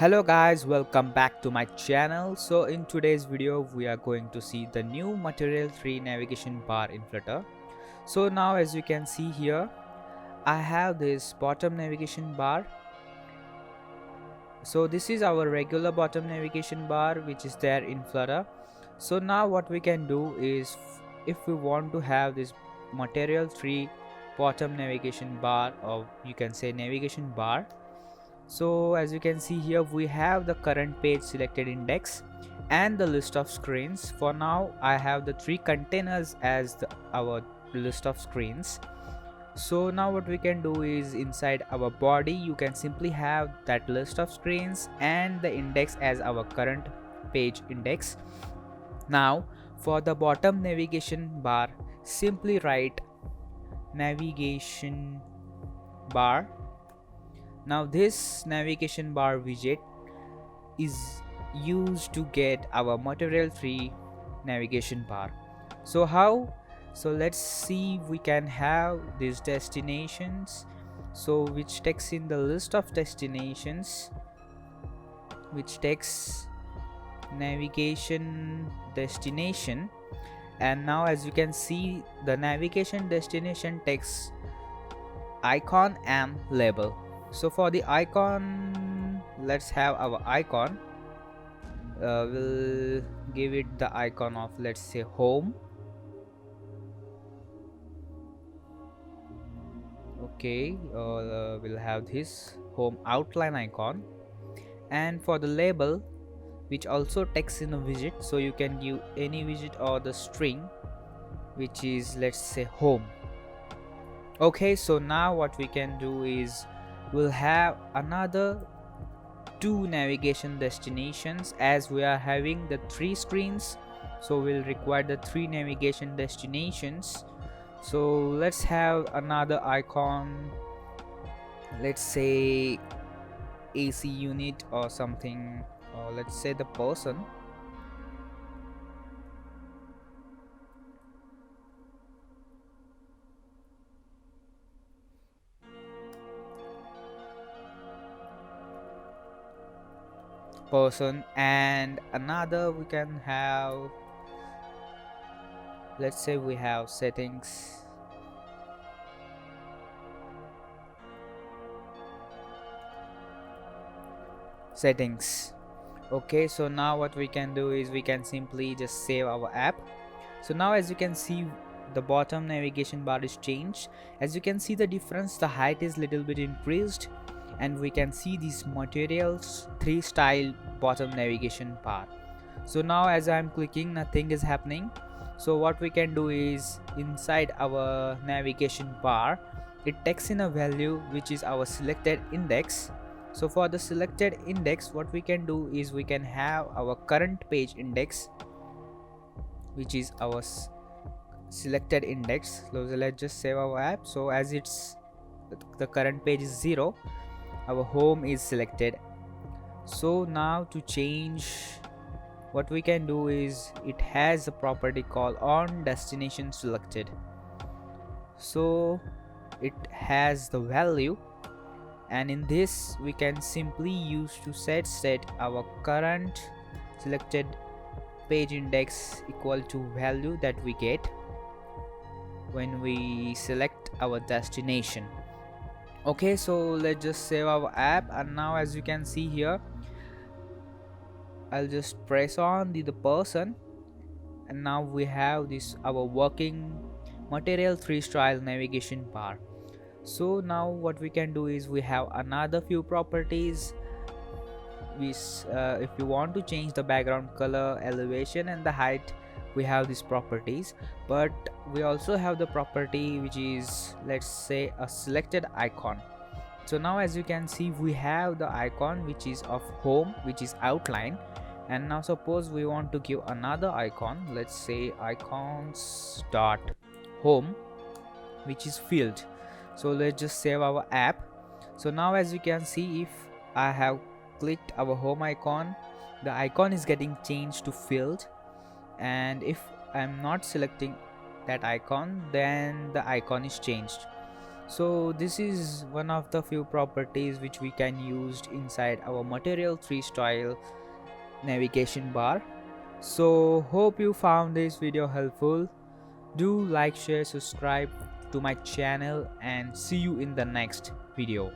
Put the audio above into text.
Hello guys, welcome back to my channel. So in today's video we are going to see the new material 3 navigation bar in Flutter. So now as you can see here, I have this bottom navigation bar. So this is our regular bottom navigation bar which is there in Flutter. So now what we can do is, if we want to have this material 3 bottom navigation bar, or you can say navigation bar. So as you can see here, we have the current page selected index and the list of screens. For now I have the 3 containers as our list of screens. So now what we can do is, inside our body you can simply have that list of screens and the index as our current page index. Now for the bottom navigation bar, simply write navigation bar. Now this navigation bar widget is used to get our material 3 navigation bar. So how? So let's see, we can have these destinations, so which takes in the list of destinations, which takes navigation destination. And now as you can see, the navigation destination takes icon and label. So for the icon, let's have our icon. We'll give it the icon of, let's say, home. Okay, we'll have this home outline icon. And for the label, which also takes in a widget, so you can give any widget or the string, which is, let's say, home. Okay, so now what we can do is, we'll have another 2 navigation destinations, as we are having the 3 screens, so we'll require the 3 navigation destinations. So let's have another icon, let's say AC unit or something, or let's say the person. And another we can have, let's say we have settings. Okay, so now what we can do is, we can simply just save our app. So now as you can see, the bottom navigation bar is changed. As you can see the difference, the height is little bit increased, and we can see these materials 3 style bottom navigation bar. So now as I'm clicking, nothing is happening. So what we can do is, inside our navigation bar, it takes in a value which is our selected index. So for the selected index, what we can do is, we can have our current page index, which is our selected index. So let's just save our app. So as it's, the current page is 0, our home is selected. So now to change, what we can do is, it has a property called on destination selected. So it has the value, and in this we can simply use to set our current selected page index equal to value that we get when we select our destination. Okay, so let's just save our app. And now as you can see here, I'll just press on the person, and now we have this our working material 3 style navigation bar. So now what we can do is, we have another few properties. If you want to change the background color, elevation and the height, we have these properties. But we also have the property which is, let's say, a selected icon. So now as you can see, we have the icon which is of home, which is outline. And now suppose we want to give another icon, let's say icons dot home, which is field. So let's just save our app. So now as you can see, if I have clicked our home icon, the icon is getting changed to field, and if I'm not selecting that icon, then the icon is changed. So this is one of the few properties which we can use inside our Material 3 style navigation bar. So hope you found this video helpful. Do like, share, subscribe to my channel, and see you in the next video.